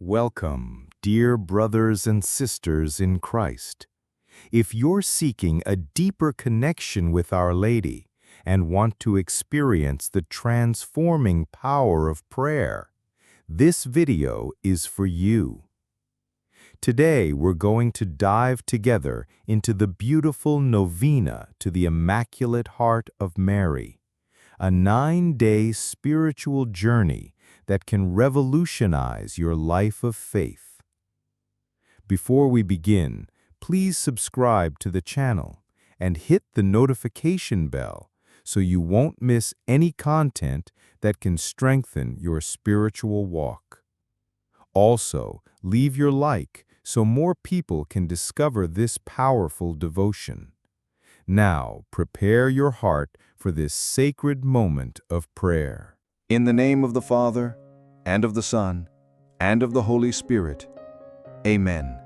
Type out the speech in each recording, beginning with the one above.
Welcome, dear brothers and sisters in Christ. If you're seeking a deeper connection with Our Lady and want to experience the transforming power of prayer, this video is for you. Today, we're going to dive together into the beautiful Novena to the Immaculate Heart of Mary, a 9-day spiritual journey that can revolutionize your life of faith. Before we begin, please subscribe to the channel and hit the notification bell so you won't miss any content that can strengthen your spiritual walk. Also, leave your like so more people can discover this powerful devotion. Now, prepare your heart for this sacred moment of prayer. In the name of the Father, and of the Son, and of the Holy Spirit. Amen.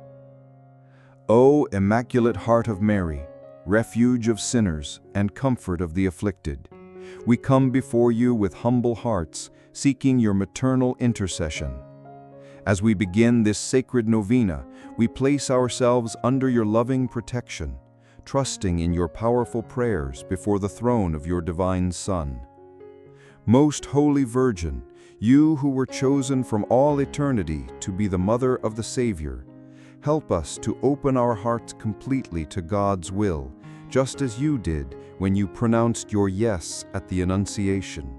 O Immaculate Heart of Mary, refuge of sinners and comfort of the afflicted, we come before you with humble hearts, seeking your maternal intercession. As we begin this sacred novena, we place ourselves under your loving protection, trusting in your powerful prayers before the throne of your divine Son. Most Holy Virgin, you who were chosen from all eternity to be the Mother of the Savior, help us to open our hearts completely to God's will, just as you did when you pronounced your yes at the Annunciation.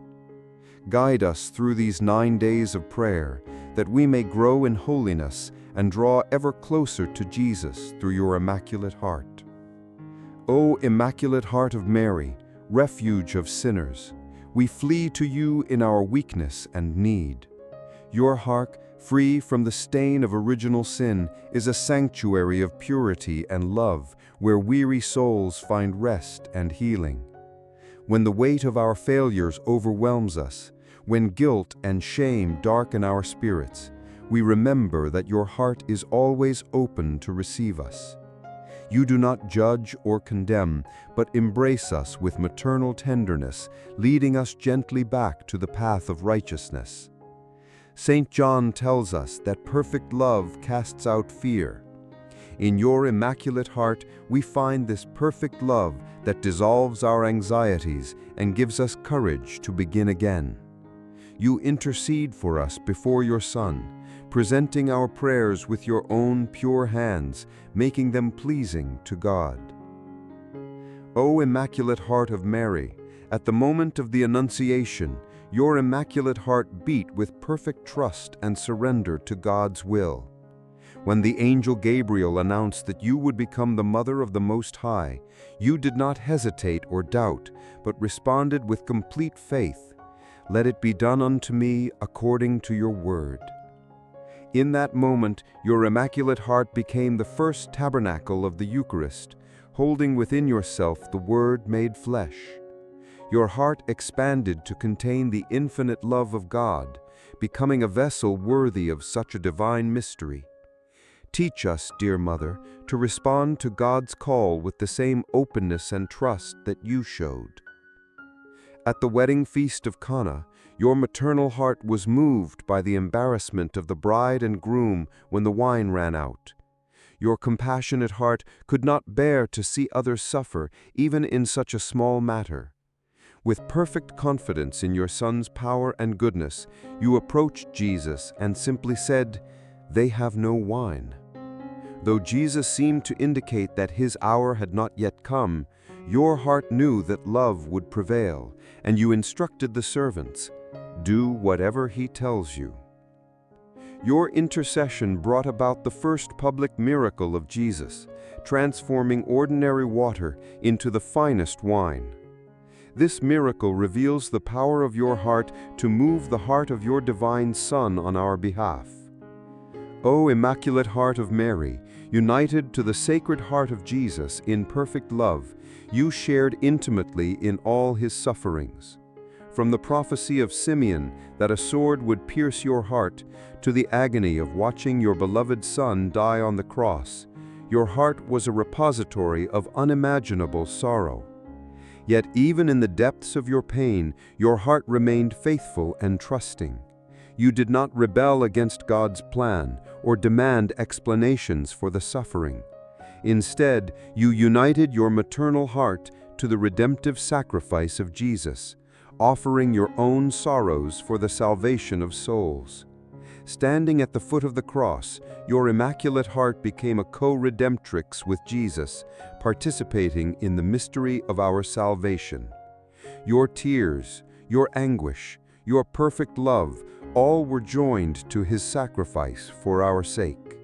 Guide us through these 9 days of prayer, that we may grow in holiness and draw ever closer to Jesus through your Immaculate Heart. O Immaculate Heart of Mary, refuge of sinners, we flee to you in our weakness and need. Your heart, free from the stain of original sin, is a sanctuary of purity and love, where weary souls find rest and healing. When the weight of our failures overwhelms us, when guilt and shame darken our spirits, we remember that your heart is always open to receive us. You do not judge or condemn, but embrace us with maternal tenderness, leading us gently back to the path of righteousness. St. John tells us that perfect love casts out fear. In your Immaculate Heart, we find this perfect love that dissolves our anxieties and gives us courage to begin again. You intercede for us before your Son, presenting our prayers with your own pure hands, making them pleasing to God. O Immaculate Heart of Mary, at the moment of the Annunciation, your Immaculate Heart beat with perfect trust and surrender to God's will. When the angel Gabriel announced that you would become the Mother of the Most High, you did not hesitate or doubt, but responded with complete faith. Let it be done unto me according to your word. In that moment, your Immaculate Heart became the first tabernacle of the Eucharist, holding within yourself the Word made flesh. Your heart expanded to contain the infinite love of God, becoming a vessel worthy of such a divine mystery. Teach us, dear Mother, to respond to God's call with the same openness and trust that you showed. At the wedding feast of Cana, your maternal heart was moved by the embarrassment of the bride and groom when the wine ran out. Your compassionate heart could not bear to see others suffer, even in such a small matter. With perfect confidence in your Son's power and goodness, you approached Jesus and simply said, "They have no wine." Though Jesus seemed to indicate that his hour had not yet come, your heart knew that love would prevail, and you instructed the servants, "Do whatever he tells you." Your intercession brought about the first public miracle of Jesus, transforming ordinary water into the finest wine. This miracle reveals the power of your heart to move the heart of your divine Son on our behalf. O Immaculate Heart of Mary, united to the Sacred Heart of Jesus in perfect love, you shared intimately in all his sufferings. From the prophecy of Simeon that a sword would pierce your heart, to the agony of watching your beloved Son die on the cross, your heart was a repository of unimaginable sorrow. Yet even in the depths of your pain, your heart remained faithful and trusting. You did not rebel against God's plan or demand explanations for the suffering. Instead, you united your maternal heart to the redemptive sacrifice of Jesus, offering your own sorrows for the salvation of souls. Standing at the foot of the cross, your Immaculate Heart became a co-redemptrix with Jesus, participating in the mystery of our salvation. Your tears, your anguish, your perfect love, all were joined to his sacrifice for our sake.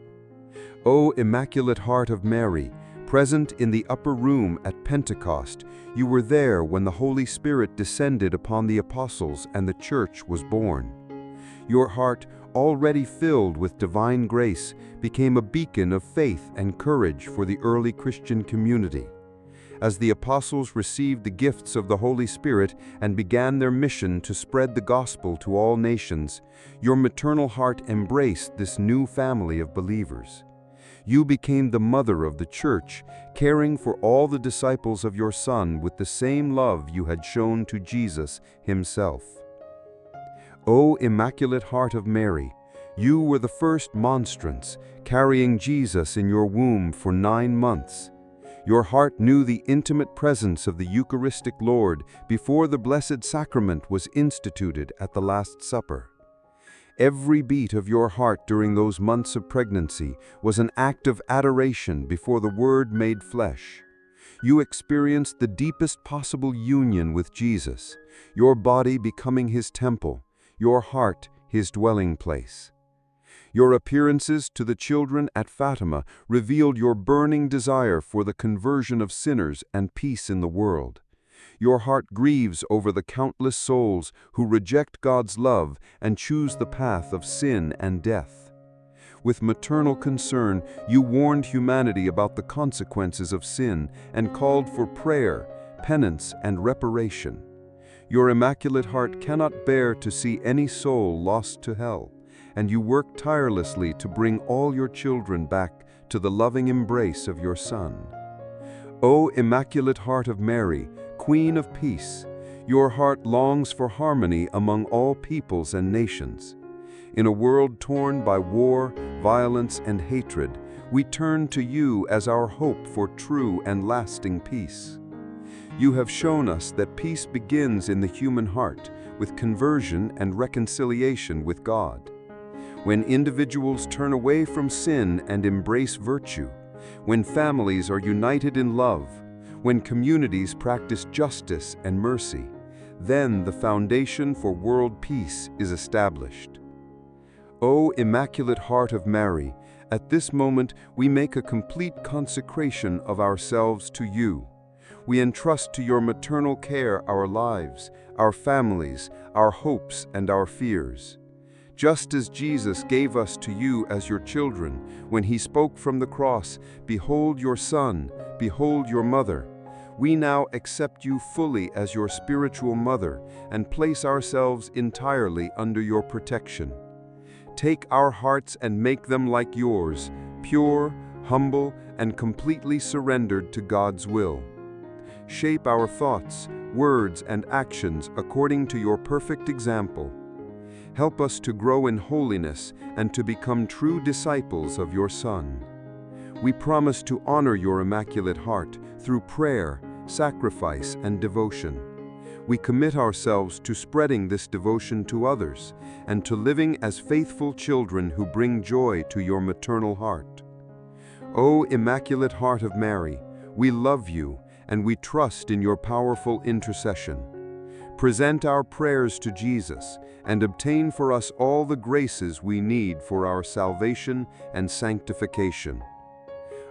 O Immaculate Heart of Mary, present in the upper room at Pentecost, you were there when the Holy Spirit descended upon the apostles and the Church was born. Your heart, already filled with divine grace, became a beacon of faith and courage for the early Christian community. As the apostles received the gifts of the Holy Spirit and began their mission to spread the gospel to all nations, your maternal heart embraced this new family of believers. You became the mother of the Church, caring for all the disciples of your Son with the same love you had shown to Jesus himself. O Immaculate Heart of Mary, you were the first monstrance, carrying Jesus in your womb for 9 months. Your heart knew the intimate presence of the Eucharistic Lord before the Blessed Sacrament was instituted at the Last Supper. Every beat of your heart during those months of pregnancy was an act of adoration before the Word made flesh. You experienced the deepest possible union with Jesus, your body becoming his temple, your heart his dwelling place. Your appearances to the children at Fatima revealed your burning desire for the conversion of sinners and peace in the world. Your heart grieves over the countless souls who reject God's love and choose the path of sin and death. With maternal concern, you warned humanity about the consequences of sin and called for prayer, penance, and reparation. Your Immaculate Heart cannot bear to see any soul lost to hell, and you work tirelessly to bring all your children back to the loving embrace of your Son. O Immaculate Heart of Mary, Queen of Peace, your heart longs for harmony among all peoples and nations. In a world torn by war, violence, and hatred, we turn to you as our hope for true and lasting peace. You have shown us that peace begins in the human heart, with conversion and reconciliation with God. When individuals turn away from sin and embrace virtue, when families are united in love, when communities practice justice and mercy, then the foundation for world peace is established. O Immaculate Heart of Mary, at this moment we make a complete consecration of ourselves to you. We entrust to your maternal care our lives, our families, our hopes, and our fears. Just as Jesus gave us to you as your children, when he spoke from the cross, "Behold your Son, behold your mother," we now accept you fully as your spiritual mother and place ourselves entirely under your protection. Take our hearts and make them like yours, pure, humble, and completely surrendered to God's will. Shape our thoughts, words, and actions according to your perfect example. Help us to grow in holiness and to become true disciples of your Son. We promise to honor your Immaculate Heart through prayer, sacrifice, and devotion. We commit ourselves to spreading this devotion to others and to living as faithful children who bring joy to your maternal heart. O Immaculate Heart of Mary, we love you and we trust in your powerful intercession. Present our prayers to Jesus and obtain for us all the graces we need for our salvation and sanctification.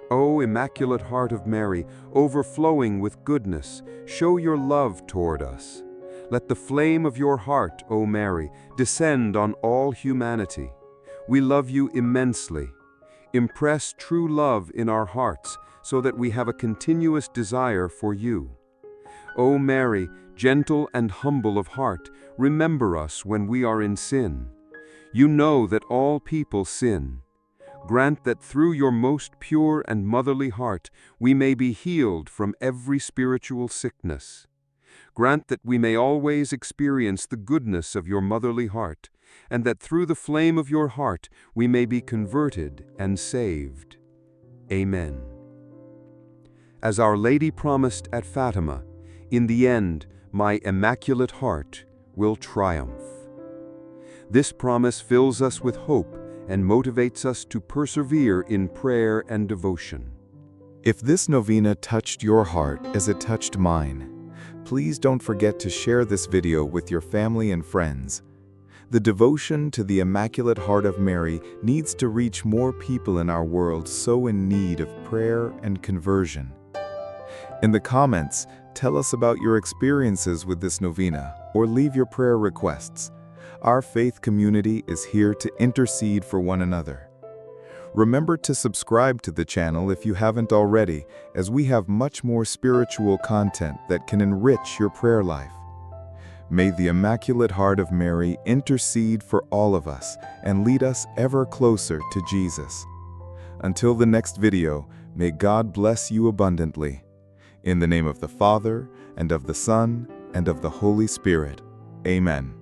O Immaculate Heart of Mary, overflowing with goodness, show your love toward us. Let the flame of your heart, O Mary, descend on all humanity. We love you immensely. Impress true love in our hearts so that we have a continuous desire for you. O Mary, gentle and humble of heart, remember us when we are in sin. You know that all people sin. Grant that through your most pure and motherly heart we may be healed from every spiritual sickness. Grant that we may always experience the goodness of your motherly heart and that through the flame of your heart we may be converted and saved. Amen. As Our Lady promised at Fatima, in the end, my Immaculate Heart will triumph. This promise fills us with hope and motivates us to persevere in prayer and devotion. If this novena touched your heart as it touched mine, please don't forget to share this video with your family and friends. The devotion to the Immaculate Heart of Mary needs to reach more people in our world so in need of prayer and conversion. In the comments, tell us about your experiences with this novena or leave your prayer requests. Our faith community is here to intercede for one another. Remember to subscribe to the channel if you haven't already, as we have much more spiritual content that can enrich your prayer life. May the Immaculate Heart of Mary intercede for all of us and lead us ever closer to Jesus. Until the next video, may God bless you abundantly. In the name of the Father, and of the Son, and of the Holy Spirit. Amen.